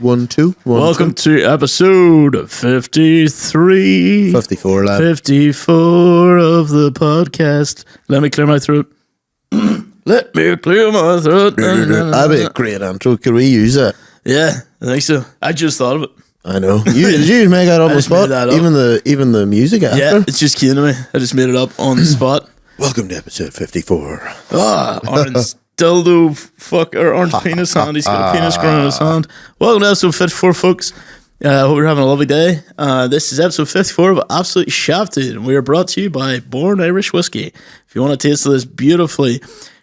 One, two. Welcome to episode 53. 54, lad. 54 of the podcast. Let me clear my throat. Let me clear my throat. That'd be a great intro. Could we use that? Yeah, I think so. I just thought of it. I know. You make that on the spot? Even the music after? Yeah, it's just came to me. I just made it up on the spot. Welcome to episode 54. Orange dildo fuck or orange penis hand. He's got a penis growing in his hand. Welcome to episode 54, folks. Hope you're having a lovely day. This is episode 54 of Absolutely Shafted, and we are brought to you by Born Irish Whiskey. If you want a taste of this beautifully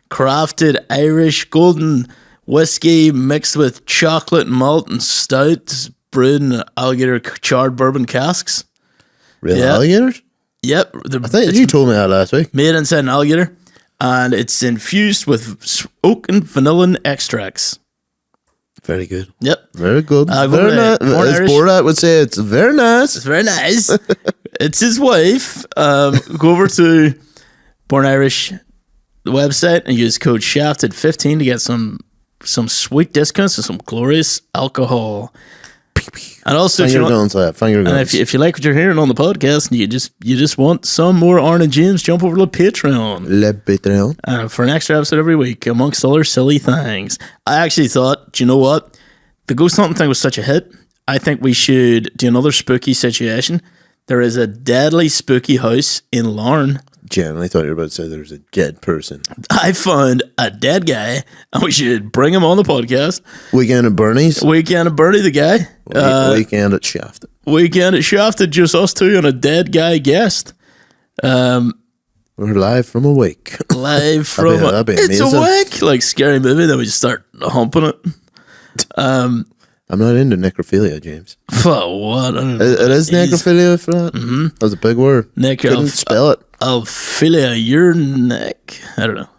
crafted Irish golden whiskey mixed with chocolate malt and stout, brewed in alligator charred bourbon casks. Real alligators? Yep. I think you told me that last week. Made inside an alligator, and it's infused with oak and vanilla extracts. Very good. Yep. Very good. Very nice. As Borat would say, it's very nice. It's very nice. It's his wife. Go over to Born Irish, the website, and use code SHAFTED15 to get some sweet discounts and some glorious alcohol. And also, if you like what you're hearing on the podcast, and you just want some more Arn and James, jump over to Patreon. Le Patreon. For an extra episode every week, amongst other silly things. I actually thought, do you know what? The Ghost Hunting thing was such a hit. I think we should do another spooky situation. There is a deadly spooky house in Larne. Generally thought you were about to say there's a dead person. I found a dead guy, and we should bring him on the podcast. Weekend at Bernie's. Weekend at Bernie, the guy. Weekend at Shafted. Weekend at Shafted, just us two and a dead guy guest. We're live from a wake. Live from that'd be amazing. It's a wake, like scary movie. Then we just start humping it. I'm not into necrophilia, James. For what? It is necrophilia for that? Mm-hmm. That was a big word. Couldn't spell it. I'll filia your neck. I don't know.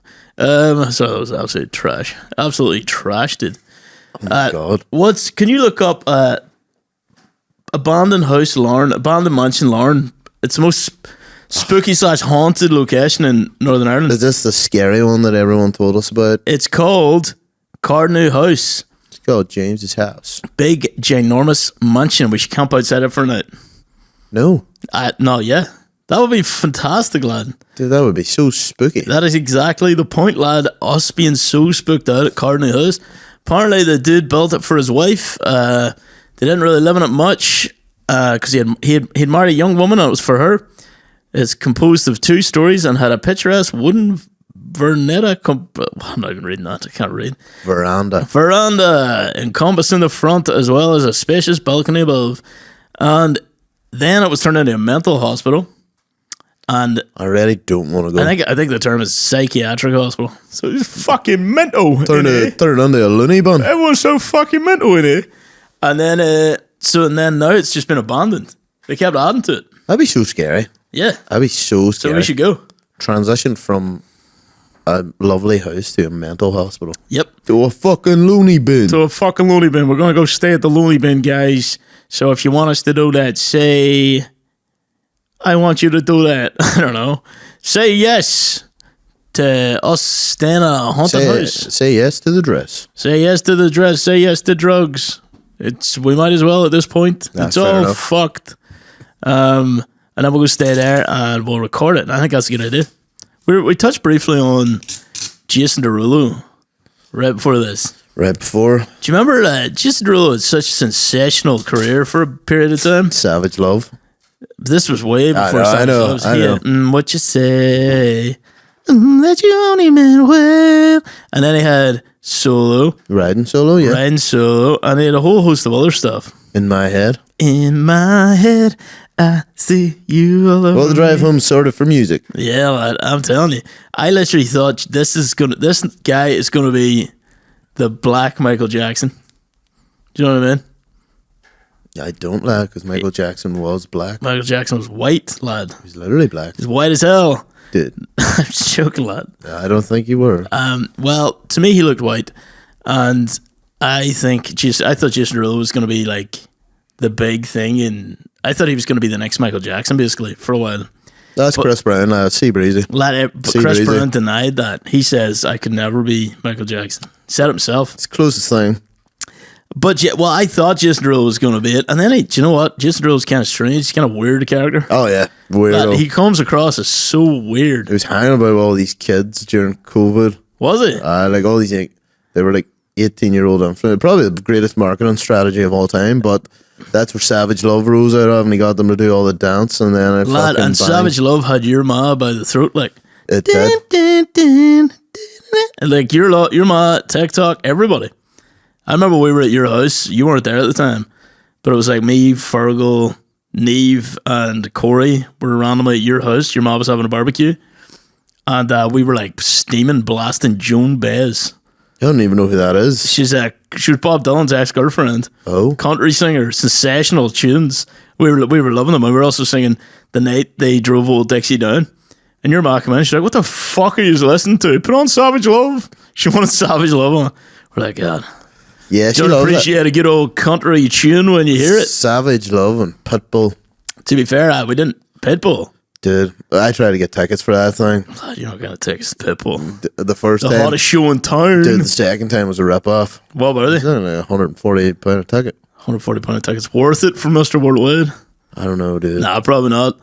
So that was absolutely trash. Absolutely trashed it. Oh my God. Can you look up abandoned house Larne, abandoned mansion Larne? It's the most spooky / haunted location in Northern Ireland. Is this the scary one that everyone told us about? It's called Cardnew House. It's called James's house. Big, ginormous mansion. We should camp outside it for a night. No. Yeah. That would be fantastic, lad. Dude, that would be so spooky. That is exactly the point, lad. Us being so spooked out at Cardnew House. Apparently, the dude built it for his wife. They didn't really live in it much because he'd married a young woman and it was for her. It's composed of 2 stories and had a picturesque wooden vernetta. I'm not even reading that. I can't read. Veranda encompassing the front as well as a spacious balcony above. And then it was turned into a mental hospital. And I really don't want to go. I think the term is psychiatric hospital. So it's fucking mental. Turn it into a loony bin. It was so fucking mental in it. And then now it's just been abandoned. They kept adding to it. That'd be so scary. Yeah. That'd be so scary. So we should go. Transition from a lovely house to a mental hospital. Yep. To a fucking loony bin. We're going to go stay at the loony bin, guys. So if you want us to do that, say, I want you to do that. I don't know. Say yes to us staying at a haunted house. Say yes to the dress. Say yes to the dress. Say yes to drugs. We might as well at this point. That's it's all enough. fucked. And then we'll go stay there and we'll record it. And I think that's a good idea. We touched briefly on Jason Derulo right before this. Right before. Do you remember that Jason Derulo had such a sensational career for a period of time? Savage Love. This was way before I know. What you say? That you only meant well. And then he had Solo. Riding Solo, yeah. Riding Solo. And he had a whole host of other stuff. In my head. I see you all over. Well, the drive home sorted for music. Yeah, lad, I'm telling you. I literally thought this guy is gonna be the black Michael Jackson. Do you know what I mean? I don't, lad, because Michael Jackson was black. Michael Jackson was white, lad. He's literally black. He's white as hell. Dude. I'm joking, lad. I don't think you were. Well, to me, he looked white. And I thought Jason Derulo was going to be like the big thing. And I thought he was going to be the next Michael Jackson, basically, for a while. That's Chris Brown, Sea Breezy. But Sea Chris Breezy. Brown denied that. He says, I could never be Michael Jackson. He said it himself. It's the closest thing. But yeah, well, I thought Jason Derulo was going to be it. And then, do you know what? Jason Derulo's kind of strange. He's kind of weird, a character. Oh, yeah. Weirdo. He comes across as so weird. He was hanging about with all these kids during COVID. Was it? Like all these, they were like 18-year-old influencers. Probably the greatest marketing strategy of all time, but that's where Savage Love rose out of, and he got them to do all the dance, and then Lad, and Savage Love had your ma by the throat, like, it did. And like your ma, TikTok, everybody. I remember we were at your house. You weren't there at the time, but it was like me, Fergal, Neve, and Corey were randomly at your house. Your mom was having a barbecue, and we were like steaming, blasting Joan Baez. I don't even know who that is. She was Bob Dylan's ex-girlfriend. Oh, Country singer, sensational tunes. We were loving them. And we were also singing The Night They Drove Old Dixie Down. And your ma came in, she's like, what the fuck are you listening to? Put on Savage Love. She wanted Savage Love on. We're like, God. yeah, she Don't loves appreciate a good old country tune when you hear it. Savage Love and Pitbull. To be fair, we didn't. Pitbull. Dude, I tried to get tickets for that thing. Lad, you're not going to take us to Pitbull. The first The time. hottest show in town. Dude, the second time was a rip-off. What were they? It's only like £148 a ticket. £140 a ticket's worth it for Mr. Worldwide? I don't know, dude. Nah, probably not.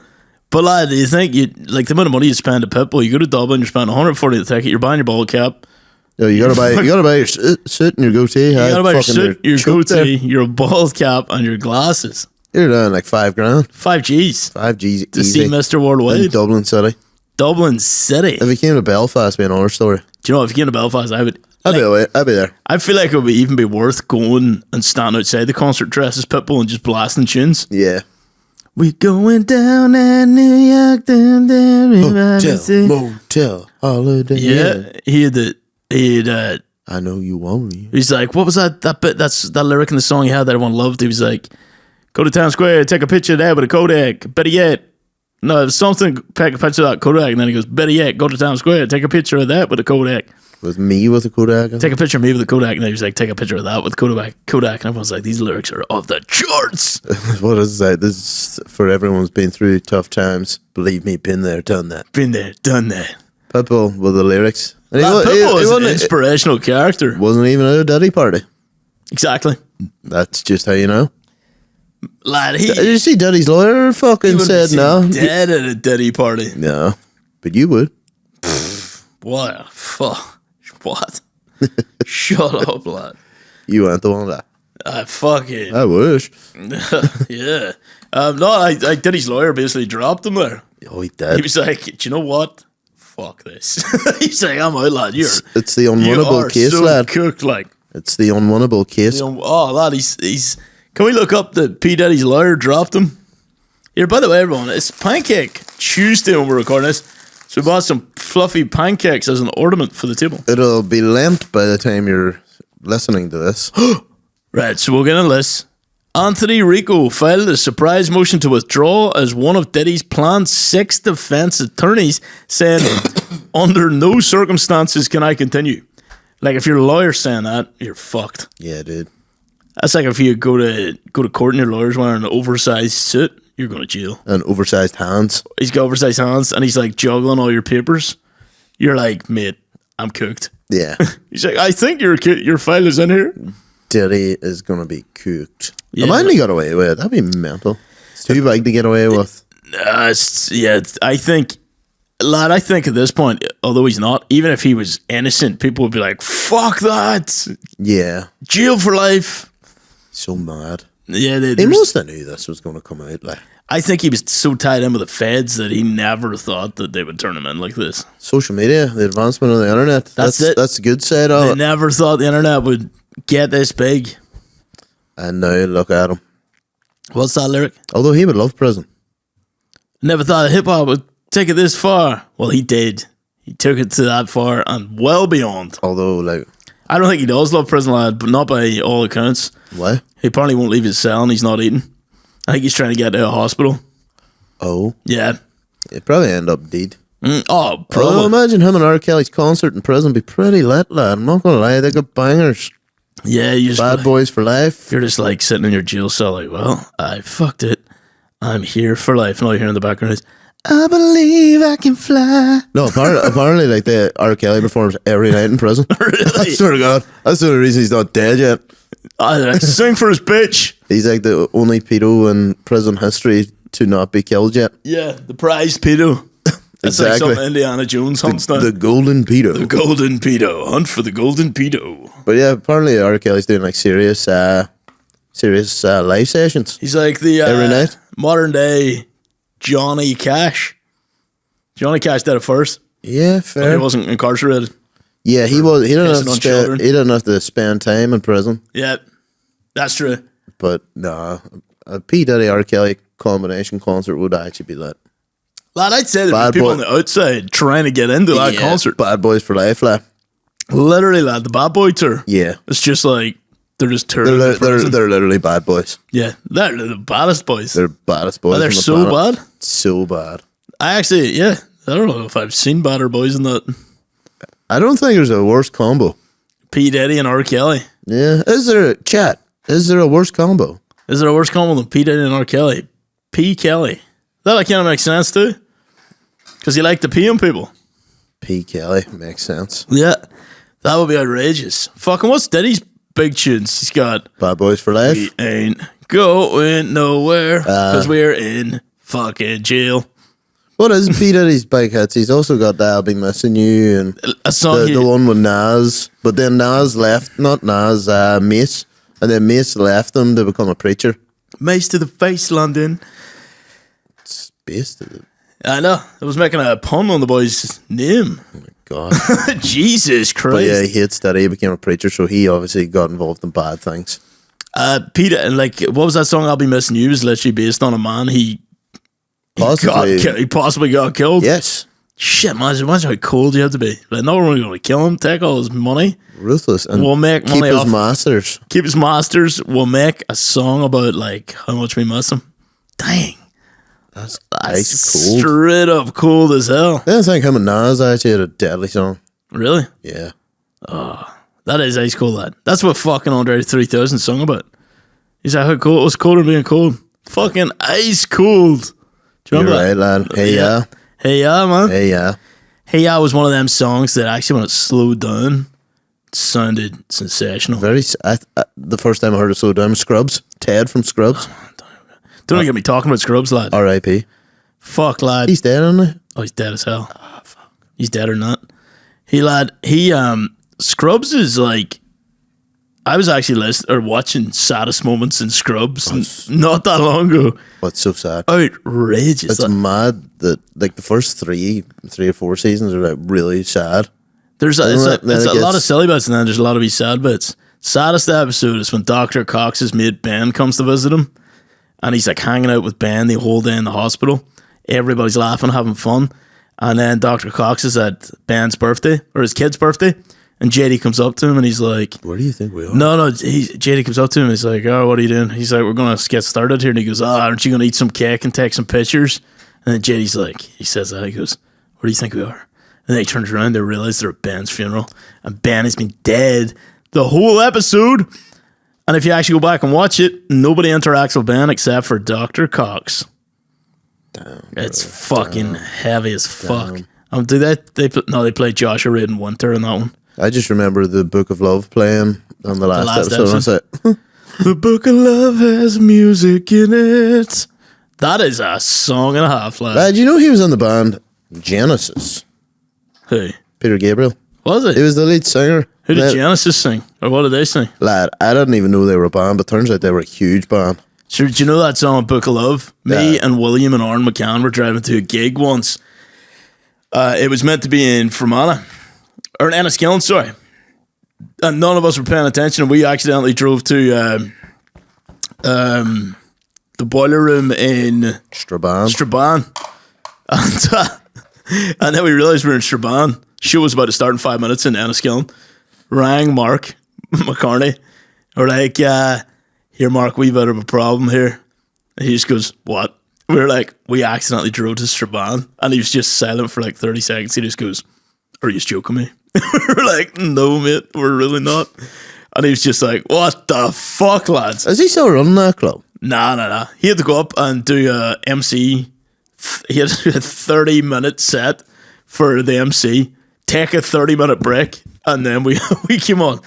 But lad, do you think like the amount of money you spend at Pitbull? You go to Dublin, you're spending £140 a ticket. You're buying your ball cap. Yo, you gotta buy your suit and your goatee. You gotta buy your suit, your goatee, your ball cap, and your glasses. You're down like $5 grand. 5 G's. 5 G's To easy. see Mr. In Worldwide. Dublin City. Dublin City. If you came to Belfast, it'd be another story. Do you know, if you came to Belfast, I'd be away. I'd be there. I feel like it would even be worth going and standing outside the concert dressed as Pitbull and just blasting tunes. Yeah. We going down in New York, down there, Motel, holiday. Yeah, he had I know you want me. he's like, what was that bit, that lyric in the song he had that everyone loved? He was like, go to town square, take a picture there with a Kodak, better yet. No, it was something, take a picture of that Kodak, and then he goes, better yet, go to town square, take a picture of that with a Kodak. With me with a Kodak. Take a picture of me with a Kodak, and then he was like, take a picture of that with Kodak, and everyone's like, these lyrics are off the charts. What is that? This is for everyone who's been through tough times. Believe me, been there, done that. Been there, done that. Pitbull with the lyrics. And Pitbull is an wasn't- inspirational character. wasn't even at a daddy party. Exactly. That's just how you know. Lad, Did you see Daddy's lawyer fucking said no? Dead at a Diddy party. No. But you would. What a fuck. What? Shut up, lad. You ain't the one that. I fucking I wish. yeah. No, Diddy's lawyer basically dropped him there. Oh, he He did. was like, do you know what? Fuck this. He's like, I'm out, lad. It's the You unwinnable are case, so lad. cooked, like. It's the unwinnable case. Oh, lad, he's. Can we look up that P Diddy's lawyer dropped him? Here, by the way, everyone, it's Pancake Tuesday when we're recording this. So we bought some fluffy pancakes as an ornament for the table. It'll be Lent by the time you're listening to this. Right, so we'll get into this. Anthony Rico filed a surprise motion to withdraw as one of Diddy's planned 6 defense attorneys, saying, under no circumstances can I continue. Like, if your lawyer's saying that, you're fucked. Yeah, dude. That's like if you go to court and your lawyer's wearing an oversized suit, you're going to jail. And oversized hands. He's got oversized hands and he's like juggling all your papers. You're like, mate, I'm cooked. Yeah. He's like, I think your file is in here. Diddy is going to be cooked. Yeah. Imagine he got away with it. That'd be mental. It's too big to get away with. I think, lad, I think at this point, although he's not, even if he was innocent, people would be like, fuck that. Yeah. Jail for life. So mad. Yeah, He must have knew this was going to come out. Like I think he was so tied in with the feds that he never thought that they would turn him in like this. social media, the advancement of the internet. That's it. That's the good side of They it. never thought the internet would get this big. And now look at him. What's that lyric? Although he would love prison. Never thought hip hop would take it this far. Well, he did. He took it to that far and well beyond. Although, like, I don't think he does love prison, lad, but not by all accounts. what? He apparently won't leave his cell and he's not eating. I think he's trying to get to a hospital. Oh, Yeah. he'd probably end up dead. Oh, Oh, probably. imagine him and R. Kelly's concert in prison be pretty lit, lad. I'm not going to lie, they got bangers. Yeah, you just Bad boys for life. you're just like sitting in your jail cell like, well, I fucked it. I'm here for life. And all you hear in the background is, I believe I can fly. No, apparently, like the R. Kelly performs every night in prison. Really? I swear to God, that's the only reason he's not dead yet. Sing for his bitch. He's like the only pedo in prison history to not be killed yet. Yeah, the prized pedo. That's Exactly. like some Indiana Jones hunts now. The golden pedo. The golden pedo. Hunt for the golden pedo. But yeah, apparently R. Kelly's doing like serious live sessions. He's like the Every night? modern day Johnny Cash. Johnny Cash did it first. Yeah, But fair. he wasn't incarcerated. Yeah, he was. He didn't have pissing to on spend. children. He didn't have to spend time in prison. Yeah, that's true. But nah, a P Diddy R. Kelly combination concert would actually be lit. Lad, I'd say there'd Bad be people boy. on the outside trying to get into that concert. Bad Boys for Life, lad. Literally, lad, the Bad Boy tour. Yeah, It's just like they're just touring. they're literally bad boys. Yeah, they're the baddest boys. They're baddest boys. Oh, they're on the so planet. bad. So bad. I actually, yeah, I don't know if I've seen badder boys in that. I don't think there's a worse combo. P. Diddy and R. Kelly. Yeah, is there a worse combo? Is there a worse combo than P. Diddy and R. Kelly? P. Kelly. That kind of makes sense too. Because you like to pee on people. P. Kelly makes sense. Yeah. That would be outrageous. Fucking what's Diddy's big tunes? He's got Bad Boys for Life. We ain't going nowhere because we're in fucking jail. What is P Diddy's big hits? He's also got I'll Be Missing You and A song the one with Nas. But then Nas left, not Nas, Mace. And then Mace left him to become a preacher. Mace to the face, London. It's based on it. I know. I was making a pun on the boy's name. God. Jesus Christ. But yeah, he hates that he became a preacher, so he obviously got involved in bad things. Peter, and like, what was that song? I'll Be Missing You was literally based on a man he possibly got killed. Yes. Shit, imagine how cold you have to be. Like, not only going to kill him, take all his money, Ruthless. And we'll make keep money his off. masters. Keep his masters. We'll make a song about like how much we miss him. Dang, That's that's cold. straight up cold as hell. I don't think him and Nas actually had a deadly song. Really? Yeah. That is ice cold, lad. That's what fucking Andre 3000 sung about. He's like, how cold? It was colder than being cold. Fucking ice cold. Do you You're remember right, that? lad. Hey, yeah. Hey, yeah, man. Hey, yeah. Hey, yeah was one of them songs that actually, when it slowed down, it sounded sensational. The first time I heard it slow down, Scrubs. Ted from Scrubs. Don't get me talking about Scrubs, lad. R.I.P. Fuck, lad. He's dead, isn't he? Oh, he's dead as hell. Oh, fuck. He's dead or not. Scrubs is like, I was actually watching Saddest Moments in Scrubs not that long ago. What's so sad? Outrageous. It's mad that like the first three or four seasons are like really sad. There's Then a it lot of gets- silly bits and then there's a lot of wee sad bits. Saddest episode is when Dr. Cox's mate Ben comes to visit him and he's like hanging out with Ben the whole day in the hospital. Everybody's laughing, having fun. And then Dr. Cox is at Ben's birthday or his kid's birthday and JD comes up to him and he's like, Where do you think we are? No, JD comes up to him and he's like, oh, what are you doing? He's like, we're going to get started here. And he goes, aren't you going to eat some cake and take some pictures? And then JD's like, he says that, he goes, where do you think we are? And then he turns around, they realize they're at Ben's funeral. And Ben has been dead the whole episode. And if you actually go back and watch it, nobody interacts with Ben except for Dr. Cox. Damn, It's fucking heavy as fuck. They play Joshua Radin Winter in that one. I just remember the Book of Love playing on the last episode. And I was like, The Book of Love has music in it. That is a song and a half, lad. lad, you know he was in the band Genesis? Who? Peter Gabriel. Was He it? was the lead singer. Who did Lad, Genesis sing? Or what did they sing? Lad, I didn't even know they were a band, but turns out they were a huge band. Sure, do you know that song, Book of Love? Me Yeah. and William and Aaron McCann were driving to a gig once. It was meant to be in Fermanagh. Or in Enniskillen, sorry. And none of us were paying attention, and we accidentally drove to the boiler room in Strabane. Strabane. And then we realised we were in Strabane. Show was about to start in 5 minutes in Enniskillen. Rang Mark McCartney. We're like, here, Mark, we've got a problem here. And he just goes, what? We were like, we accidentally drove to Strabane. And he was just silent for like 30 seconds. He just goes, are you joking me? We were like, no, mate, we're really not. And he was just like, what the fuck, lads? Is he still running that club? Nah. He had to go up and do a MC he had a 30-minute set for the MC, take a 30-minute break, and then we came on.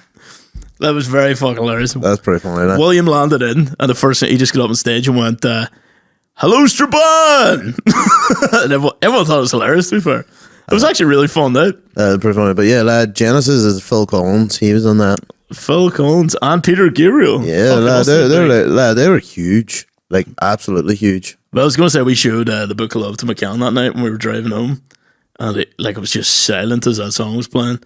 That was very fucking hilarious. That's pretty funny. That. William landed in, and the first thing he just got up on stage and went, "Hello, Strabon!" And everyone thought it was hilarious, to be fair. It was actually a really fun night. Pretty funny. But yeah, lad, Genesis is Phil Collins. He was on that. Phil Collins and Peter Gabriel. Yeah, lad, they were huge. Like, absolutely huge. But I was going to say, we showed the Book of Love to McCann that night when we were driving home. And it was just silent as that song was playing.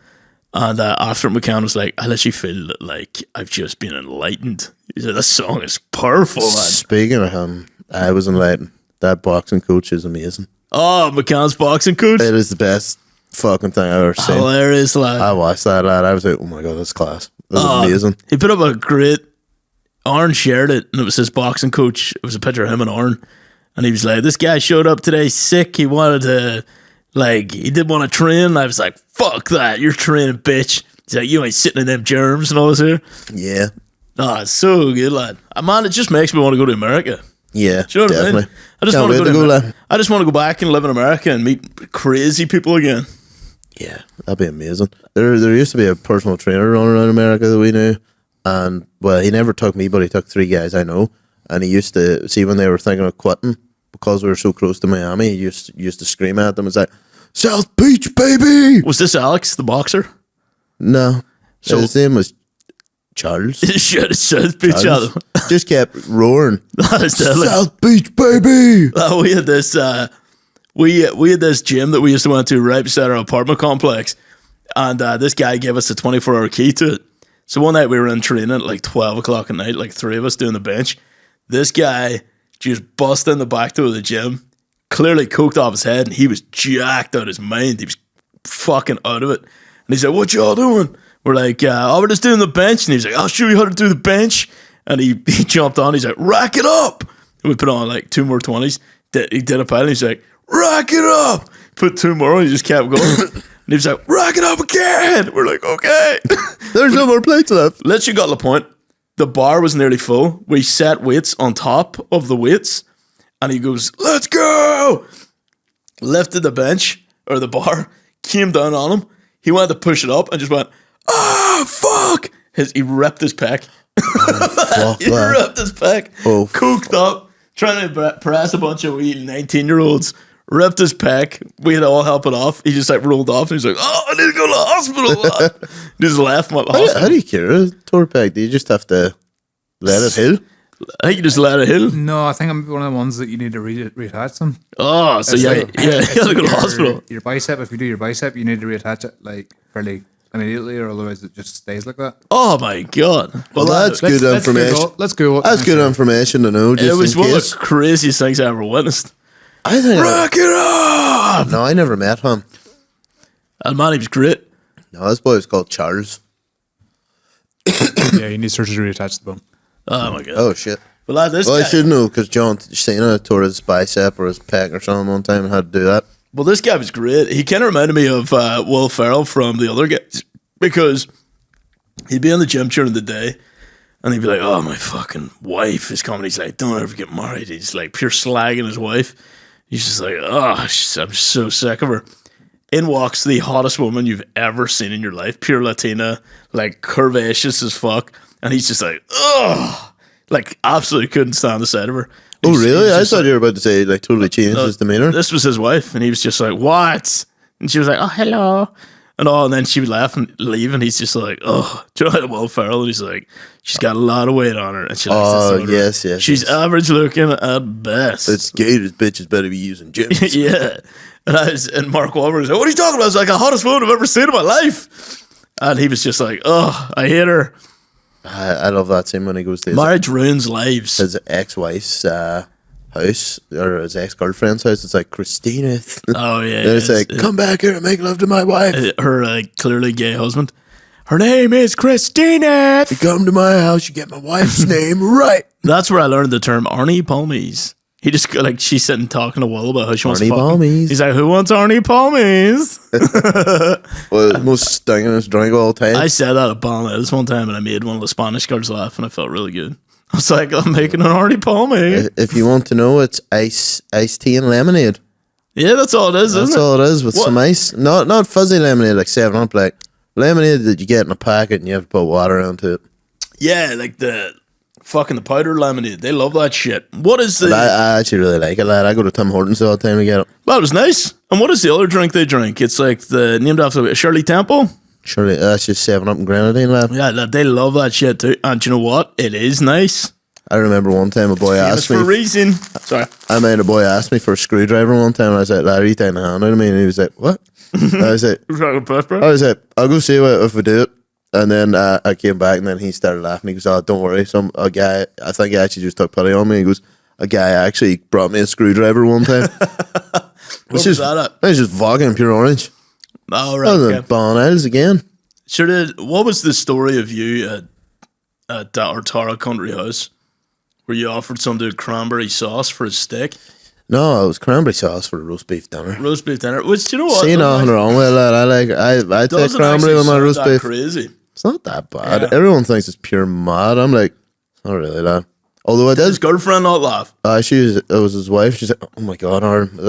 And after McCann was like, I literally feel like I've just been enlightened. He said, this song is powerful, man. Speaking of him, I was enlightened. That boxing coach is amazing. Oh, McCann's boxing coach? It is the best fucking thing I've ever seen. Hilarious, lad. I watched that, lad. I was like, oh my God, that's class. That's amazing. He put up a great... Aaron shared it, and it was his boxing coach. It was a picture of him and Aaron. And he was like, this guy showed up today sick. He wanted to... he didn't want to train. And I was like, fuck that. You're training, bitch. He's like, you ain't sitting in them germs and all this here. Yeah. Oh, it's so good, lad. Man, it just makes me want to go to America. Yeah, do you know what I mean? I just want to go I just want to go back and live in America and meet crazy people again. Yeah, that'd be amazing. There used to be a personal trainer running around America that we knew, and well, he never took me, but he took 3 guys I know, and he used to see when they were thinking of quitting because we were so close to Miami. He used to scream at them and say, "South Beach, baby!" Was this Alex, the boxer? No, so his name was Charles. South Beach, Charles. Just kept roaring. South Beach, baby. We had this we had this gym that we used to went to right beside our apartment complex, and this guy gave us a 24-hour key to it. So one night we were in training at like 12 o'clock at night, like 3 of us doing the bench. This guy just bust in the back door of the gym, clearly coked off his head, and he was jacked out of his mind. He was fucking out of it. And he said, "What y'all doing?" We're like, we're just doing the bench. And he's like, "I'll show you how to do the bench." And he jumped on. He's like, "Rack it up." And we put on like 2 more 20s. He did a pile. And he's like, "Rack it up." Put 2 more on. He just kept going. And he was like, "Rack it up again." We're like, okay. There's no more plates left. Literally got the point. The bar was nearly full. We set weights on top of the weights. And he goes, "Let's go." Lifted the bench or the bar. Came down on him. He wanted to push it up and just went, "Ah, fuck." He ripped his pec. He ripped his pec. Oh, cooked up, trying to press a bunch of wee 19-year-olds. Ripped his pec. We had to all help it off. He just like rolled off and he's like, "Oh, I need to go to the hospital." He just left him at the hospital. How do you cure a tour pec? Do you just have to let it heal? I think you just let it heal. No, I think I'm one of the ones that you need to reattach them. Oh, so you gotta go to the hospital. Your bicep, if you do your bicep, you need to reattach it like fairly immediately, or otherwise it just stays like that. Oh my God. Well, that's good information. Let's go. That's good information to know. Just it was in one case. of the craziest things I ever witnessed. I think Rock it up! No, I never met him. And man, he was great. No, this boy was called Charles. Yeah, you need surgery to reattach the bone. Oh my God. Oh shit. Well, I should know because John Cena tore his bicep or his pec or something one time and had to do that. Well, this guy was great. He kind of reminded me of Will Ferrell from the other guys because he'd be in the gym during the day and he'd be like, "Oh, my fucking wife is coming." He's like, "Don't ever get married." He's like pure slagging his wife. He's just like, "Oh, I'm so sick of her." In walks the hottest woman you've ever seen in your life, pure Latina, like curvaceous as fuck. And he's just like, "Ugh." Like, absolutely couldn't stand the sight of her. Oh, really? I thought you were about to say, like, totally changed his demeanor. This was his wife, and he was just like, "What?" And she was like, "Oh, hello." And then she would laugh and leave, and he's just like, "Oh." Do you know Will Ferrell? And he's like, "She's got a lot of weight on her." And she likes this yes. She's average looking at best. It's gay, this bitch is better be using gyms. Yeah. And Mark Wahlberg was like, "What are you talking about?" I was like, "The hottest woman I've ever seen in my life." And he was just like, "Oh, I hate her." I love that scene when he goes to marriage ruins lives. His ex-wife's house or his ex-girlfriend's house. It's like Christina. Oh yeah. And it's like, "Come back here and make love to my wife." Her clearly gay husband. "Her name is Christina. You come to my house, you get my wife's name right. That's where I learned the term Arnie Palmies. He just she's sitting talking to Will about how she wants Arnie Palmies. He's like, "Who wants Arnie Palmies?" Well, the most stingingest drink of all time. I said that at Ballon this one time, and I made one of the Spanish girls laugh, and I felt really good. It's like I'm making an Artie Palmy. If you want to know, it's iced tea and lemonade. Yeah, that's all it is, isn't That's it? all it is with some ice. Not fuzzy lemonade like 7-Up, like lemonade that you get in a packet and you have to put water into it. Yeah, like the powder lemonade. They love that shit. What is the... I actually really like it, lad. I go to Tim Hortons all the time to get it. Well, it was nice. And what is the other drink they drink? It's like named after Shirley Temple. Surely that's just 7-Up and grenadine, lad. Yeah, they love that shit too. And do you know what? It is nice. I remember one time a boy asked me. For a reason. Sorry. A boy asked me for a screwdriver one time, and I was like, lad, are you taking a hand out of me? And he was like, what? I was like, I'll go see if we do it. And then I came back, and then he started laughing. He goes, oh, don't worry. A guy, I think he actually just took pity on me. He goes, a guy actually brought me a screwdriver one time. What was that at? It was just vodka and pure orange. Oh, right. Okay. Bon Isles again. Sure. What was the story of you at our Tara Country House where you offered some dude cranberry sauce for his steak? No, it was cranberry sauce for the roast beef dinner. Roast beef dinner. Which, you know what? See nothing wrong with that. I take cranberry with my roast beef. Crazy. It's not that bad. Yeah. Everyone thinks it's pure mad. I'm like, it's not really that. Although I did. His girlfriend not laugh. It was his wife. She's like, oh my God, Aaron.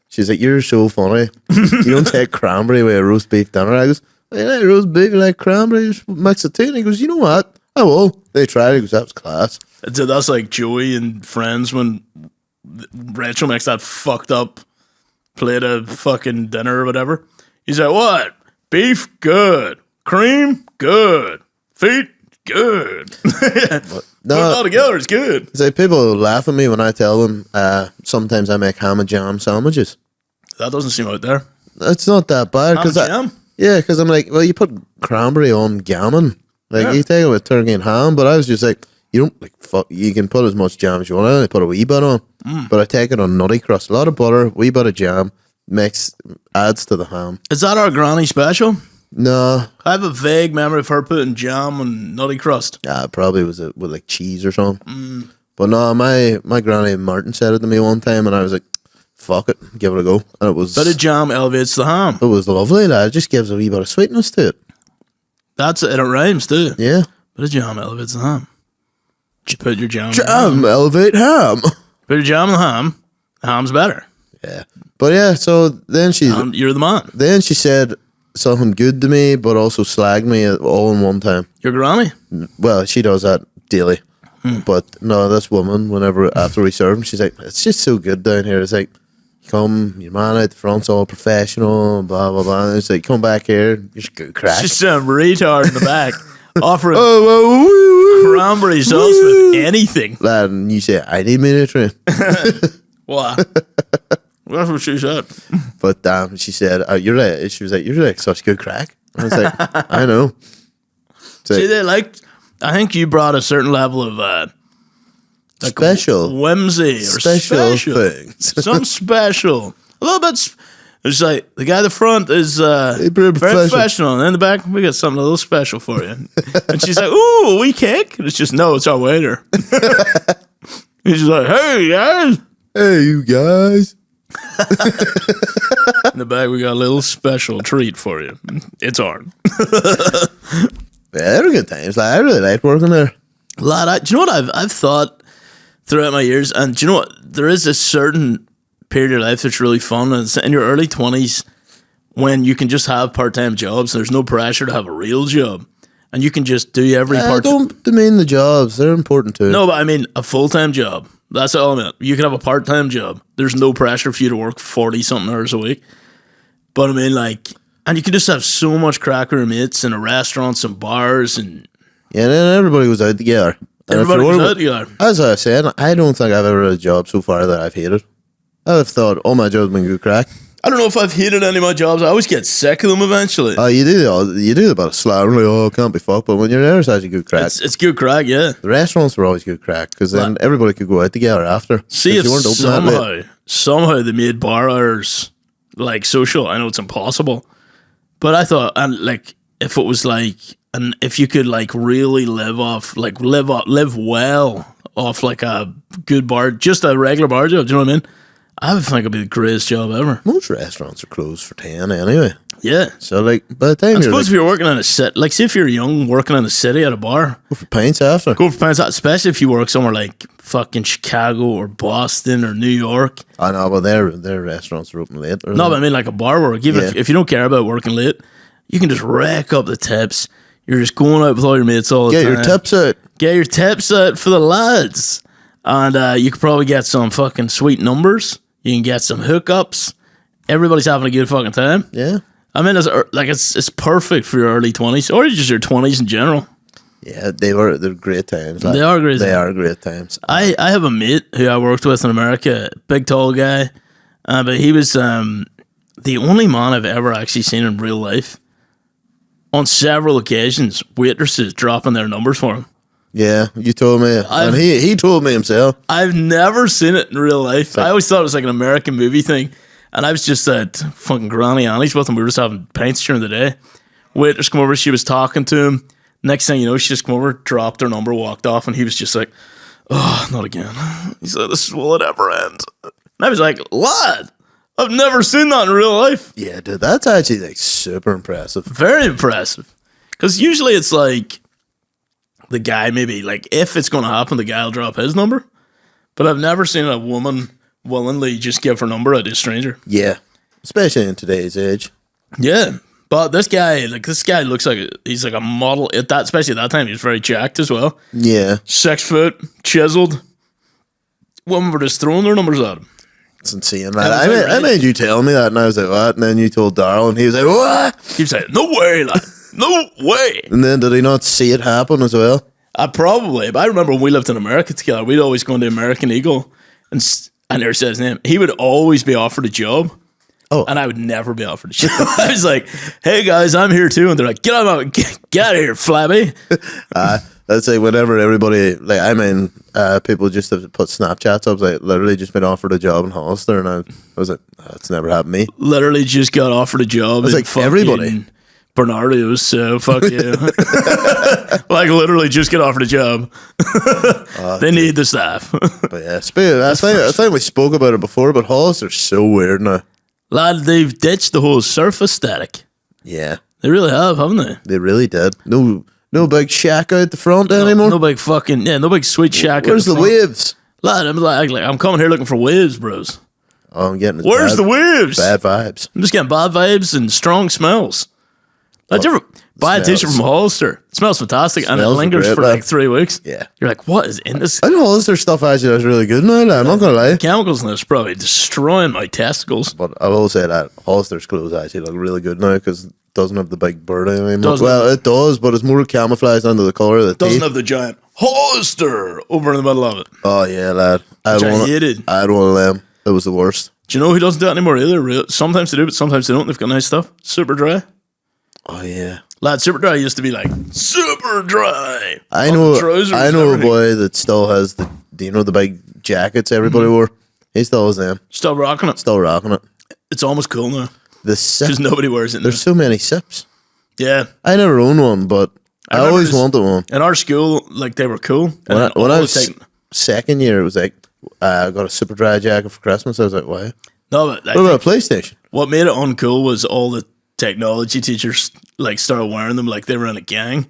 She's like, you're so funny. You don't take cranberry with a roast beef dinner. I goes, I like roast beef, you like cranberry, just mix it in. And he goes, you know what? I will. They tried it. He goes, that was class. So that's like Joey and Friends when Rachel makes that fucked up plate of fucking dinner or whatever. He's like, what? Beef? Good. Cream? Good. Feet? Good. Put it all together, it's good. It's like people laugh at me when I tell them sometimes I make ham and jam sandwiches. That doesn't seem out there. It's not that bad. Ham and jam? Yeah, because I'm like, well, you put cranberry on gammon. Like, you take it with turkey and ham, but I was just like, you don't, like, fuck, you can put as much jam as you want. I only put a wee bit on, but I take it on nutty crust. A lot of butter, wee bit of jam, adds to the ham. Is that our granny special? No. I have a vague memory of her putting jam on nutty crust. Yeah, it probably was with, like, cheese or something. But no, my granny Martin said it to me one time, and I was like, fuck it, give it a go. And it was... Bit of jam elevates the ham. It was lovely, lad. It just gives a wee bit of sweetness to it. That's it. It rhymes, too. Yeah. Bit of jam elevates the ham. You put your jam elevate ham. Put your jam on the ham's better. Yeah. But yeah, so then you're the man. Then she said something good to me, but also slagged me all in one time. Your granny? Well, she does that daily. But no, this woman, after we serve them, she's like, it's just so good down here. It's like, come, your man out the front's all professional, blah, blah, blah. And it's like, come back here, just go crack. Just some retard in the back offering oh, cranberry sauce with anything. Lad, and you say, I need me to train. What? That's what she said. But she said, you're right. She was like, you're like such good crack. I was like, I know. See, I think you brought a certain level of special whimsy or special things. Some special. A little bit. It's like the guy at the front is very professional, and in the back we got something a little special for you. And she's like, "Ooh, a wee cake?" And it's just no, it's our waiter. He's just like, "Hey guys, hey you guys." In the back we got a little special treat for you. It's on. Yeah, they were good times. I really liked working there. Lad, do you know what I've thought throughout my years? And do you know what? There is a certain period of life that's really fun. And it's in your early 20s when you can just have part-time jobs. There's no pressure to have a real job. And you can just do every part. Don't demean the jobs. They're important too. No, but I mean a full-time job. That's all I mean. You can have a part-time job. There's no pressure for you to work 40-something hours a week. But I mean, and you can just have so much crack with your mates in restaurants and bars and... Yeah, then everybody was out together. Everybody was out together. As I was saying, I don't think I've ever had a job so far that I've hated. I've thought, all my jobs have been good crack. I don't know if I've hated any of my jobs. I always get sick of them eventually. You do about a slap, can't be fucked. But when you're there, it's actually good crack. It's good crack, yeah. The restaurants were always good crack because then everybody could go out together after. See if somehow they made bar hours social. I know it's impossible, but I thought, if it was and if you could really live well off a good bar, just a regular bar job. Do you know what I mean? I would think it'd be the greatest job ever. Most restaurants are closed for 10 anyway. Yeah. So like, by the time I you're suppose like, if you're working in a city, like say if you're young working in a city at a bar, go for pints after. go for pints, especially if you work somewhere like fucking Chicago or Boston or New York. I know, but their restaurants are open late. No, but I mean like a bar work. Even Yeah. if you don't care about working late, you can just rack up the tips. You're just going out with all your mates all the Get time. your tips out. Get your tips out for the lads. And you could probably get some fucking sweet numbers. You can get some hookups. Everybody's having a good fucking time. Yeah. I mean, it's perfect for your early 20s or just your 20s in general. Yeah, they're great times. Like, They are great They times. are great times. I have a mate who I worked with in America, big tall guy, but he was the only man I've ever actually seen in real life. On several occasions, waitresses dropping their numbers for him. Yeah, you told me, and he told me himself. I've never seen it in real life. I always thought it was like an American movie thing, and I was just at fucking Granny Annie's with him. We were just having pints during the day. Waitress come over, she was talking to him. Next thing you know, she just come over, dropped her number, walked off, and he was just like, "Oh, not again." He said, "This is will it ever end?" And I was like, "Lad, I've never seen that in real life." Yeah, dude, that's actually like super impressive. Very impressive. Because usually it's like the guy maybe, like if it's going to happen, the guy will drop his number. But I've never seen a woman willingly just give her number out to a stranger. Yeah, especially in today's age. Yeah. But this guy looks like he's like a model at that, especially at that time. He was very jacked as well. Yeah, 6 foot, chiseled. Women were just throwing their numbers at him. it's insane. Man. I made you tell me that, and I was like, "What?" And then you told Darryl, and he was like, "What?" He was like, "No way, lad. No way." And then did he not see it happen as well? Probably, but I remember when we lived in America together, we'd always go into American Eagle, and I never said his name. He would always be offered a job. Oh. And I would never be offered a job. I was like, "Hey guys, I'm here too," and they're like, "Get out of here, flabby." That's like whenever everybody, like, I mean, people just have to put Snapchats up. Like, literally just been offered a job in Hollister, and I was like, "That's never happened to me." Literally just got offered a job. It's in like fucking everybody. Bernardo's, so fuck you. Like literally just get offered a job. They need the staff. But yeah, I think we spoke about it before, but Hollister's so weird now. Lad, they've ditched the whole surf aesthetic. Yeah, They really have, haven't they? they really did. No big shack out the front anymore. No big fucking no big sweet shack. Where's the front. waves? Lad, I'm coming here looking for waves, bros. Oh, I'm getting Where's the waves? bad vibes. I'm just getting bad vibes and strong smells. Did you ever buy a t-shirt smells. from Hollister? It smells fantastic and it Smells lingers great, for man. like 3 weeks. Yeah. You're like, what is in this? I know Hollister stuff actually is really good now. Like, I'm not gonna lie, Chemicals in this probably destroying my testicles. but I will say that Hollister's clothes actually look really good now because it doesn't have the big bird anymore. Doesn't Well, it does, but it's more camouflaged under the color of the Doesn't teeth. have the giant Hollister over in the middle of it. Oh yeah, lad. I Which I hated. had one of them. It was the worst. Do you know who doesn't do it anymore either? Sometimes they do, but sometimes they don't. They've got nice stuff. Super dry. Oh yeah. Lad, super dry used to be like super dry. I On know. the trousers I and know a everything. boy that still has the. Do you know the big jackets everybody wore? He still has them. Still rocking it. Still rocking it. It's almost cool now The sip. because nobody wears it. Now. There's so many sips. Yeah. I never owned one, but I remember always this- wanted one. In our school, like they were cool. And When I, then when all I the was tech- second year, it was like I got a super dry jacket for Christmas. I was like, why? no, but I What about think a PlayStation? what made it uncool was all the technology teachers like started wearing them like they were in a gang.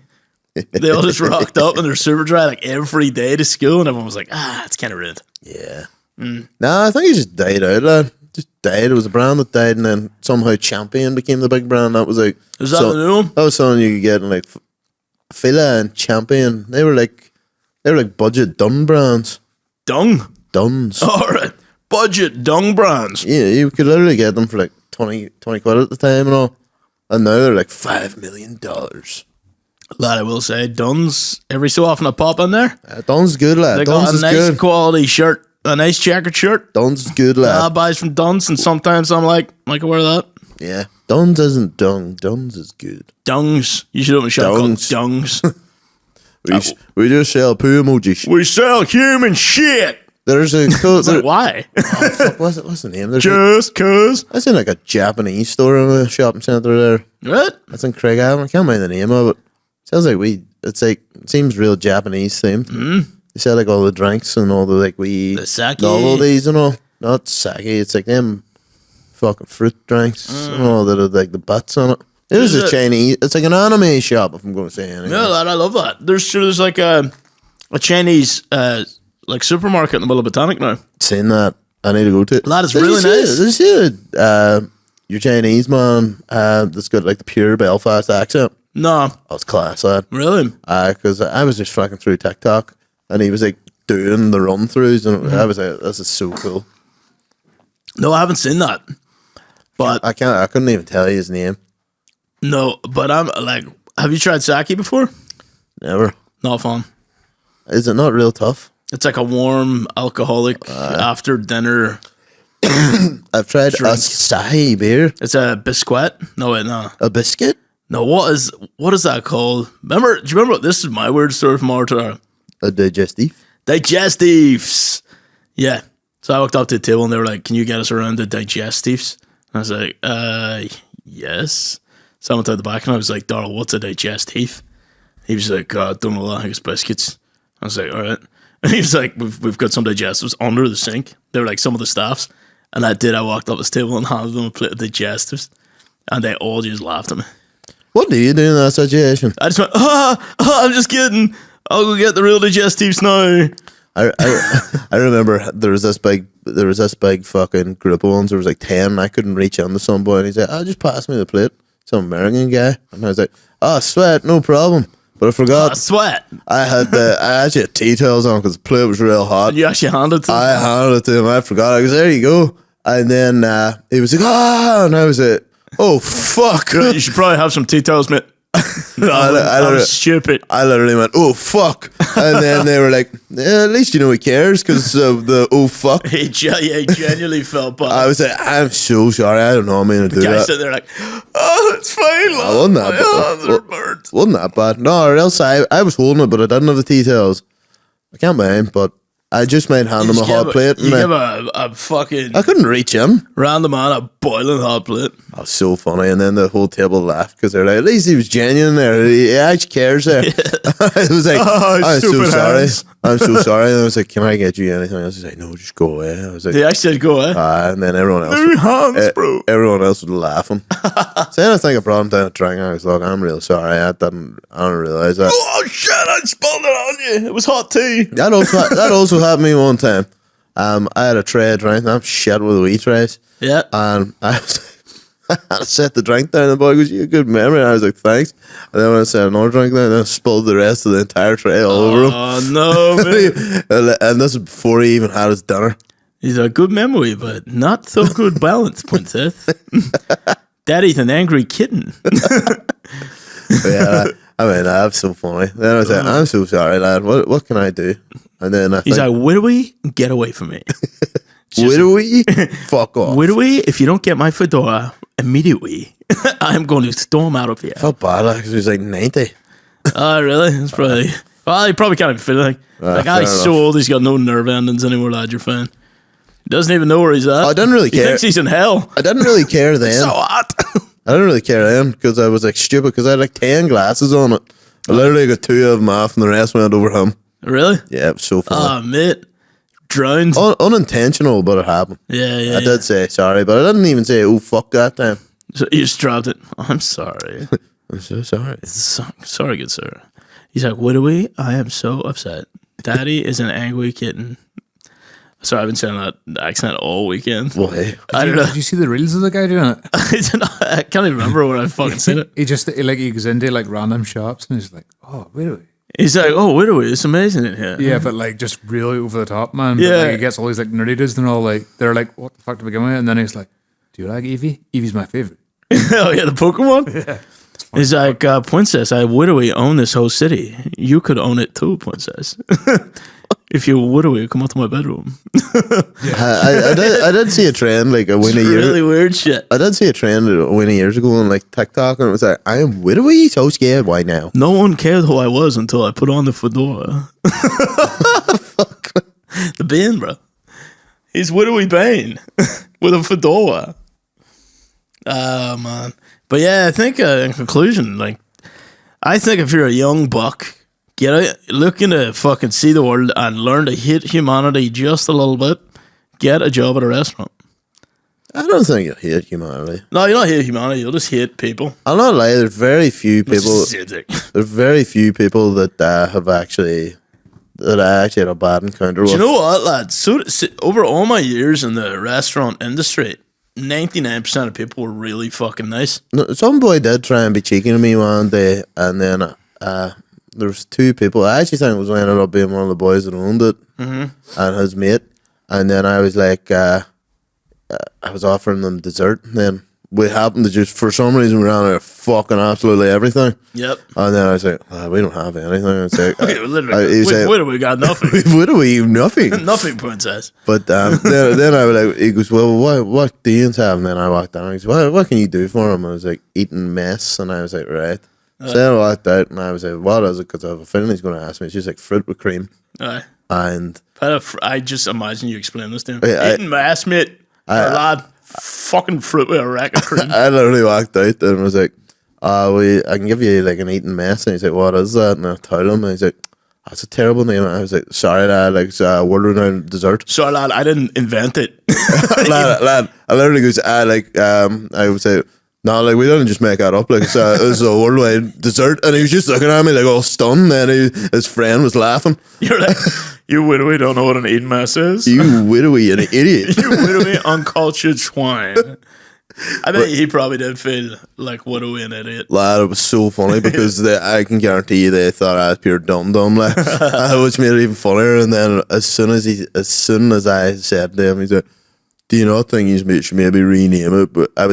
They all just rocked up in their super dry like every day to school, and everyone was like, it's kind of rude. Yeah. Nah, I think it just died out. Just died. It was a brand that died, and then somehow Champion became the big brand. That was like Is that the new one? That was something you could get in like Fila and Champion. They were like budget Dun brands. Dung. Duns. All right. Budget dung brands. Yeah, you could literally get them for like 20 quid at the time and all. And now they're like $5 million. Lad, I will say, Duns, every so often I pop in there. Duns good, lad. They Duns got a is nice good. quality shirt, a nice checkered shirt. Duns is good, I lad. buys from Duns, and sometimes I'm like, I can wear that. Yeah. Duns isn't dung. Duns is good. Dungs. You should open a shop called Dungs. We just sell poo emojis. We sell human shit. There's a cool. Like, why? Fuck, what's the name? There's Just cause. That's in like a Japanese store in the shopping centre there. What? That's in Craig Island. I can't remember the name of it. Sounds like it's like, it seems real Japanese themed. They sell like all the drinks and all the like The sake. novelties and all. Not sake, it's like them fucking fruit drinks and all that, like the butts on it. It was a it? Chinese. It's like an anime shop, if I'm going to say anything. Yeah, lad, I love that. There's like a Chinese like supermarket in the middle of Botanic now. Seen that. I need to go to it. Lad, it's really nice. Did you see your Chinese man that's got like the pure Belfast accent? No, Oh, it's class, lad. really. Because I was just fucking through TikTok and he was like doing the run throughs and I was like, this is so cool. No, I haven't seen that. But I couldn't even tell you his name. no, but I'm like, have you tried sake before? Never. Not fun. Is it not real tough? It's like a warm alcoholic after dinner. I've tried Drink. acai beer. It's a biscuit. No, wait, no. A biscuit? No, what is that called? Do you remember? This is my weird story from our tour. A digestive? Digestives. Yeah. So I walked up to the table and they were like, "Can you get us around the digestives?" And I was like, yes. Someone at the back and I was like, "Darrell, what's a digestive?" He was like, "God, don't know that. I think it's biscuits." I was like, "All right." And he was like, we've got some digestives under the sink. They were like some of the staffs. And I walked up this table and handed them a plate of digestives. And they all just laughed at me. What do you do in that situation? I just went, I'm just kidding. I'll go get the real digestives now. I remember there was this big fucking group of ones. There was like 10 and I couldn't reach on to some boy and he said, just pass me the plate. Some American guy. And I was like, sweat, no problem. But I forgot. Sweat. I actually had tea towels on because the plate was real hot. And you actually handed it to him? I handed it to him. I forgot. I was there you go. And then he was like, and I was like, oh fuck. You should probably have some tea towels, mate. I was stupid. I literally went, oh fuck. And then they were like, at least you know he cares because of the oh fuck. He genuinely felt bad. I was like, I'm so sorry. I don't know how I'm going to do The guy that. sitting there like, it's fine, lad. Wasn't that bad? Wasn't that bad? No, or else I was holding it, but I didn't have the tea towels. I can't blame, but I just might hand him a hot plate. You give a fucking I couldn't reach him. random man a boiling hot plate. That was so funny. And then the whole table laughed because they're like, at least he was genuine there. He actually cares there. I was like, I'm so sorry. hands. I'm so sorry. And I was like, can I get you anything else? He's like, no, just go away. I was like, They actually said go, eh? and then everyone else, Maybe hands, bro. everyone else was laughing. Saying I think I brought him down a drink. I was like, I'm real sorry. I didn't realize that. Oh shit! I spilled it on you. It was hot tea. That also happened to me one time. I had a tray of drink. I'm shit with the wee trays. Yeah. And I set the drink down, and the boy goes, "You have a good memory." And I was like, "Thanks." And then when I set another drink down, then I spilled the rest of the entire tray all over him. Oh no, man. And this is before he even had his dinner. He's a good memory, but not so good balance, princess. Daddy's an angry kitten. Yeah, I mean, that's so funny. Then I was like, "I'm so sorry, lad. What can I do?" And then He's like, "Widowy, get away from me." "Widowy, fuck off." Widowy, if you don't get my fedora immediately, I'm going to storm out of here. Felt bad because he was like 90. Oh, really? It's probably. Well, he probably can't even feel anything. He's so old, he's got no nerve endings anymore, lad. You're fine. He doesn't even know where he's at. I didn't really care. He thinks he's in hell. I didn't really care then. So hot. I didn't really care then because I was like stupid because I had like 10 glasses on it. I literally got 2 of them off and the rest went over him. Really? Yeah, it was so funny. Oh, mate. Drowned. Unintentional, but it happened. Yeah. I did say sorry, but I didn't even say, oh, fuck that time. So you just dropped it. Oh, I'm sorry. I'm so sorry. Sorry, good sir. He's like, Widowy, I am so upset. Daddy is an angry kitten. Sorry, I've been saying that accent all weekend. Well, hey. I don't know. Did you see the reels of the guy doing it? I can't even remember when I fucking seen it. He goes into like random shops and he's like, oh, really? He's like, oh, Widowy, it's amazing in here. Yeah, but like just really over the top, man. But, Yeah. like, he gets all these like nerdy dudes and they're all like, they're like, what the fuck to begin with? And then he's like, do you like Eevee? Eevee's my favorite. Oh, yeah, the Pokemon? Yeah. He's like, Princess, I Widowy own this whole city. You could own it too, Princess. If you Widowy, come out to my bedroom. I did see a trend like a win a year. Really weird shit. I did see a trend a win years ago on like TikTok, and it was like, I am widowy, so scared. Why now? No one cared who I was until I put on the fedora. The Bane, bro. He's Widowy Bane with a fedora. Oh, man. But yeah, I think in conclusion, like, I think if you're a young buck, get out, looking to fucking see the world and learn to hate humanity just a little bit, get a job at a restaurant. I don't think you hate humanity. No, you don't hate humanity. You'll just hate people. I'll not lie. There's very few Which is people. sadistic. There's very few people that have actually that I actually had a bad encounter with. Do you know what, lad? So over all my years in the restaurant industry, 99% of people were really fucking nice. No, some boy did try and be cheeky to me one day, and then there was two people. I actually think it was ended up being one of the boys that owned it and his mate. And then I was like, I was offering them dessert. And then we happened to just, for some reason, we ran out of fucking absolutely everything. Yep. And then I was like, we don't have anything. It's like, What do we got? Nothing. what do we? Nothing. Nothing, princess. But then I was like, he goes, well, what do you have? And then I walked down. He goes, what can you do for him? I was like, eating mess. And I was like, right. So then I walked out and I was like, what is it? Because I have a feeling he's going to ask me. She's like, fruit with cream. Aye. And I just imagine you explain this to him. I- Eating my ass, mate. Lad, fucking fruit with a rack of cream. I literally walked out and was like, I can give you like an eating mess. And he's like, what is that? And I told him, and he's like, that's a terrible name. And I was like, sorry, lad, like, it's a world-renowned dessert. Sorry, lad, I didn't invent it. lad, I literally goes, I would say, no, like, we didn't just make that up. Like, it's a worldwide dessert. And he was just looking at me like all stunned. And his friend was laughing. You're like, you widowy don't know what an eating mess is. You widowy and an idiot. You widowy uncultured swine. I bet he probably did feel like widowy and idiot. Lad, it was so funny because I can guarantee you they thought I was pure dum-dum, like, which made it even funnier. And then as soon as I said to him, he's like, do you not think you should maybe rename it? But I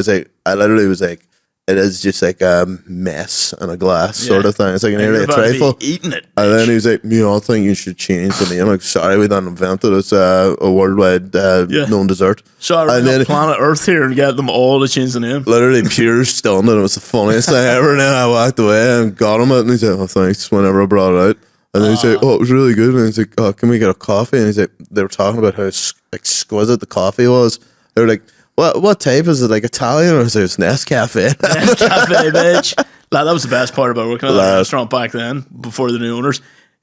literally was like, it is just like a mess in a glass sort of thing. It's like an area of trifle. Eating it. And then he was like, you know, I think you should change the name. I'm like, sorry, we didn't invent it. It's a worldwide known dessert. Sorry, and then planet Earth here and get them all to change the name. Literally pure stunned, and it was the funniest thing ever. And then I walked away and got him it, and he said, oh, thanks, whenever I brought it out. And then he said, oh, it was really good. And he's like, oh, can we get a coffee? And he's like, they were talking about how exquisite the coffee was. They were like, what type is it, like Italian, or is it Nescafe? Nescafe, bitch. Lad, that was the best part about working at that restaurant back then, before the new owners.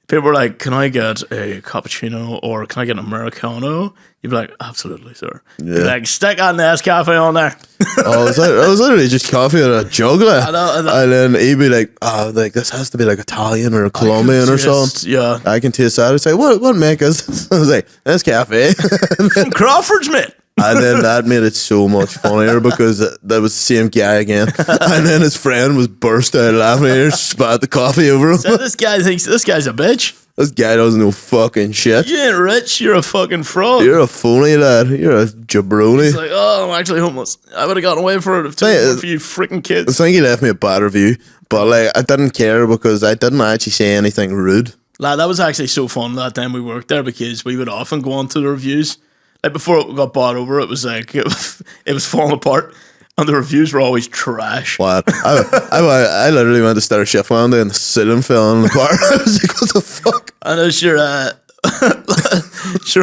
People were like, can I get a cappuccino or can I get an Americano? You'd be like, absolutely, sir. Yeah. You'd be like, stick that Nescafe on there. Oh, it was literally just coffee in a jug. I know. And then he'd be like, oh, like, this has to be like Italian or Colombian or something. Yeah. I can taste that. I'd say, what make is this? I was like, Nescafe. From Crawford's, mate. And then that made it so much funnier because that was the same guy again. And then his friend was burst out laughing and spat the coffee over him. So this guy thinks this guy's a bitch. This guy doesn't know fucking shit. You ain't rich, you're a fucking fraud. You're a phony lad. You're a jabroni. He's like, oh, I'm actually homeless. I would have gotten away for it if it wasn't for you freaking kids. I think he left me a bad review, but like I didn't care because I didn't actually say anything rude. Lad, that was actually so fun that time we worked there because we would often go on to the reviews. Like before it got bought over, it was like it was falling apart, and the reviews were always trash. What? I literally went to start a shift one day and the ceiling fell on the bar. I was like, what the fuck? I know, sure,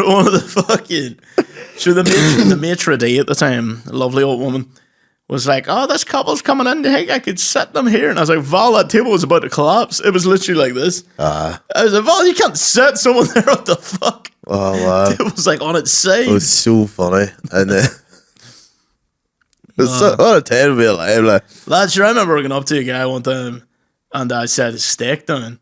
one of the fucking, the maitre d' at the time, a lovely old woman, was like, oh, this couple's coming in, hey, I could sit them here. And I was like, Val, that table was about to collapse. It was literally like this. I was like, Val, you can't sit someone there, what the fuck? Oh, wow. It was like on its side. It was so funny. And then, what a time to be alive, like. Lad, sure, I remember working up to a guy one time, and I set his steak down,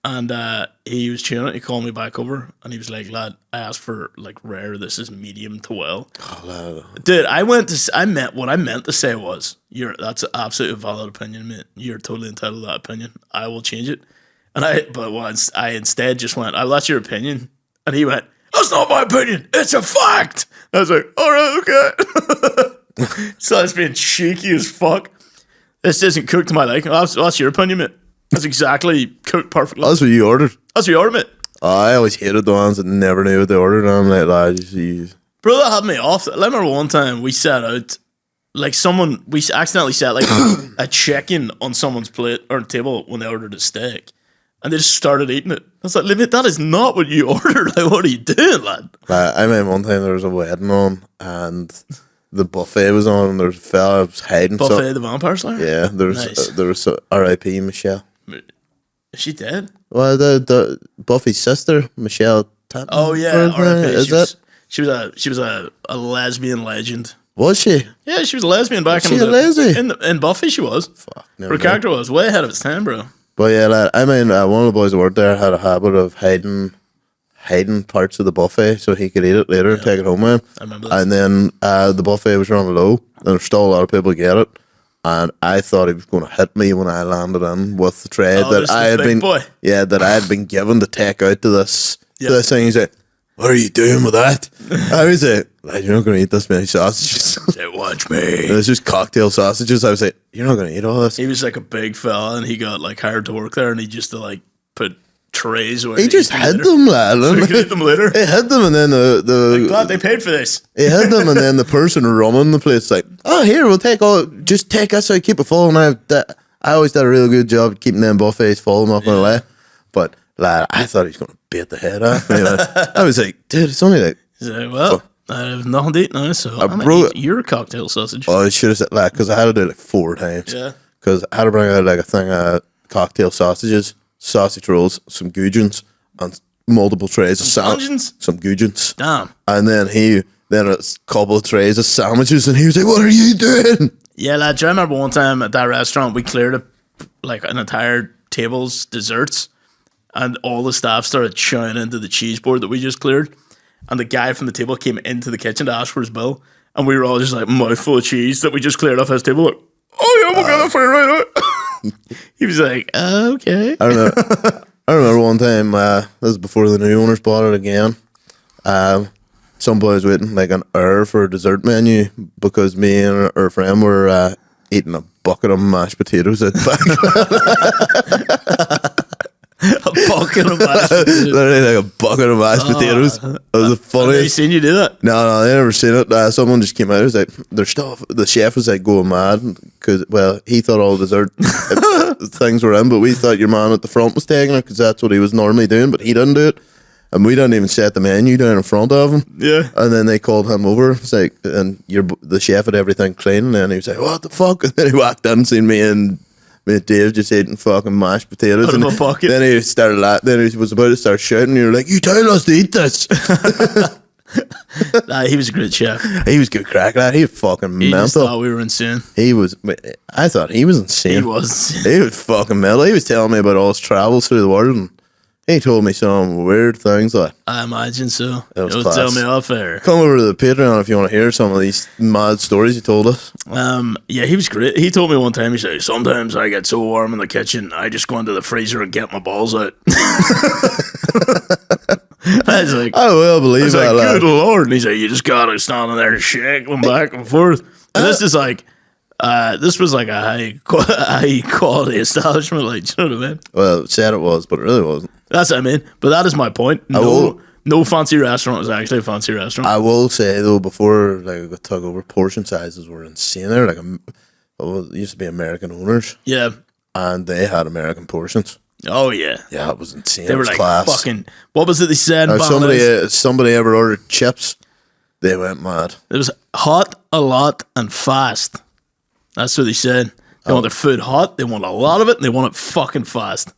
and he was chewing it. He called me back over, and he was like, lad, I asked for like rare. This is medium to well. Oh, dude, what I meant to say was, that's an absolutely valid opinion, mate. You're totally entitled to that opinion. I will change it. But once I instead just went, that's your opinion. And he went, that's not my opinion. It's a fact. I was like, all right, okay. So it's being cheeky as fuck. This isn't cooked to my liking. That's your opinion, mate. That's exactly cooked perfectly. That's what you ordered. That's what you ordered, mate. I always hated the ones that never knew what they ordered. And I'm like, lad, jeez. Bro, that had me off. I remember one time we sat out, like we accidentally set like a chicken on someone's plate or table when they ordered a steak. And they just started eating it. I was like, mate, that is not what you ordered. Like, what are you doing, lad? I remember one time there was a wedding on and the buffet was on and there was a fella that was hiding. Buffet the Vampire Slayer? Yeah, there was R.I.P. Michelle. Is she dead? Well, the Buffy's sister, Michelle. Oh yeah, R.I.P. Is that? She was a lesbian legend. Was she? Yeah, she was a lesbian back She in a lesbian? in Buffy. She was. Fuck. Her character was way ahead of its time, bro. But yeah, lad, I mean, one of the boys that worked there had a habit of hiding parts of the buffet so he could eat it later and take it home with him. I remember that. And then the buffet was running low, and there's still a lot of people to get it. And I thought he was going to hit me when I landed in with the tray that I had been, that I had been given to take out to this thing. He's like, "What are you doing with that?" I was like, "Lad, you're not going to eat this many sausages." Say, watch me. It was just cocktail sausages. I was like, "You're not going to eat all this." He was like a big fella, and he got like hired to work there, and he just to like put trays away. He just hid them, lad. So he could eat them later. He hid them, and then Like, glad they paid for this. he hid them, and then the person running the place like, "Oh, here, we'll take just take us out, keep it full." And I always did a really good job keeping them buffets full, I'm not going to lie. But, lad, I thought he was going to beat the head off me. I was like, dude, it's only like... He's like, well, I have nothing to eat now, so I'm bro- going to eat your cocktail sausage. Oh, I should have said that, because I had to do it like 4 times. Yeah. Because I had to bring out like a thing of cocktail sausages, sausage rolls, some gudgeons, and multiple trays of Gudgeons? some gudgeons. Damn. And then a couple of trays of sandwiches, and he was like, "What are you doing?" Yeah, lad, do you remember one time at that restaurant, we cleared like an entire table's desserts, and all the staff started chowing into the cheese board that we just cleared, and the guy from the table came into the kitchen to ask for his bill, and we were all just like mouthful of cheese that we just cleared off his table, like, "Oh yeah, we'll get that for you right now." He was like, "Okay." I remember one time, this was before the new owners bought it again. Some boys waiting like an hour for a dessert menu because me and our friend were eating a bucket of mashed potatoes at the back. A bucket of mashed potatoes. Literally like a bucket of mashed potatoes. It was the Have you funniest. seen you do that? No, they never seen it. Someone just came out. It was like their stuff. The chef was like going mad because, well, he thought all dessert things were in, but we thought your man at the front was taking it because that's what he was normally doing, but he didn't do it, and we didn't even set the menu down in front of him. Yeah. And then they called him over. It's like, and the chef had everything clean, and then he was like, "What the fuck?" And then he walked in, seen me and Dave just eating fucking mashed potatoes. Out of a bucket. Then he started then he was about to start shouting. You were like, "You tell us to eat this." Nah, he was a great chef. He was good crack, lad. He was fucking He just mental. thought we were insane. I thought he was insane. He was. He was fucking mental. He was telling me about all his travels through the world, and he told me some weird things. Like, I imagine so. It was Don't class. tell me off air. come over to the Patreon if you want to hear some of these mad stories he told us. Yeah, he was great. He told me one time, he said, "Sometimes I get so warm in the kitchen, I just go into the freezer and get my balls out." I was like, I will believe that, lad. "Good Lord." And he's like, "You just gotta stand in there and shake them back and forth." And this is like, this was like a high quality establishment, like, do you know what I mean? Well, it said it was, but it really wasn't. That's what I mean. But that is my point. No fancy restaurant is actually a fancy restaurant. I will say though, before like I got took over, portion sizes were insane. They're like it used to be American owners, Yeah. and they had American portions. Oh yeah. Yeah, it was insane. They It were was like class. fucking. What was it they said? If somebody ever ordered chips, they went mad. It was hot, a lot, and fast. That's what they said. They want their food hot. They want a lot of it. And they want it fucking fast,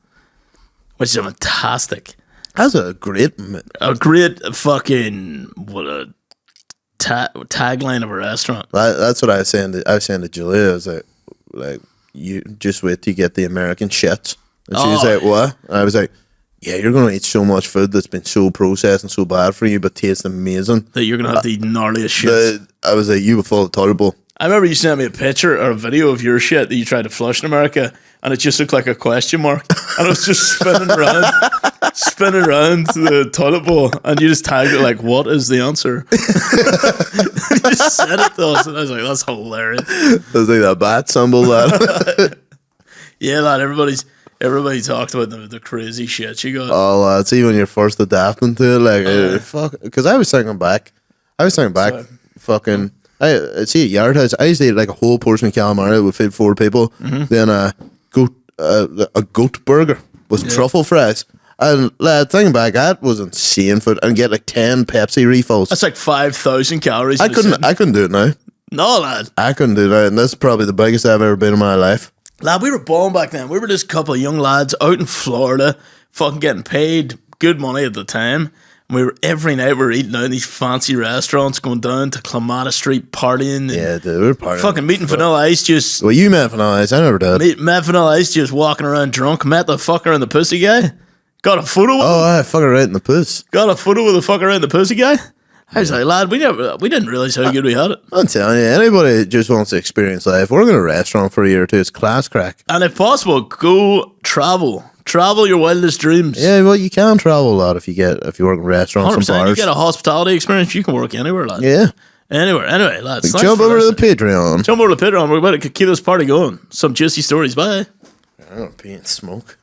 which is fantastic. That's a great. A great fucking what a tagline of a restaurant. That's what I was saying. I was saying to Julia, I was like, you just wait till you get the American shits. And she was like, "What?" And I was like, "Yeah, you're gonna eat so much food that's been so processed and so bad for you, but tastes amazing. That you're gonna have to eat gnarliest shit." I was like, "You will fall the toilet bowl." I remember you sent me a picture or a video of your shit that you tried to flush in America, and it just looked like a question mark, and it was just spinning around the toilet bowl, and you just tagged it like, "What is the answer?" You just said it to us, and I was like, "That's hilarious." It was like that bat symbol. That. Yeah, lad. Everybody talked about the crazy shit you got. Oh, lad, see when you're first adapting to it, like fuck. Because I was thinking back, fucking. I see at Yard House. I used to eat like a whole portion of calamari that would feed 4 people. Then a goat burger with truffle fries. And lad, thinking back, that was insane food. And get like 10 Pepsi refills. That's like 5,000 calories. I couldn't do it now. No, lad. I couldn't do that, and this is probably the biggest I've ever been in my life. Lad, we were born back then. We were just a couple of young lads out in Florida, fucking getting paid good money at the time. Every night we were eating out in these fancy restaurants, going down to Clematis Street partying. And Yeah, dude, we were partying. fucking meeting Vanilla Ice Juice. Well, you met Vanilla Ice. I never did. Met Vanilla Ice Juice walking around drunk. Met the fucker and the pussy guy. Got a photo with him. Oh, I fuck her right in the puss. Got a photo with the fucker and the pussy guy. I was like, lad, we didn't realize how good we had it. I'm telling you, anybody that just wants to experience life, we're in a restaurant for a year or two. It's class crack. And if possible, go travel. Travel your wildest dreams. Yeah, well, you can travel a lot if you work in restaurants and 100%. bars. You get a hospitality experience, you can work anywhere, lad. Yeah. Anywhere. Anyway, lads. thanks Jump for over to the listening. Patreon. Jump over to the Patreon. We're about to keep this party going. Some juicy stories. Bye. I don't pee and smoke.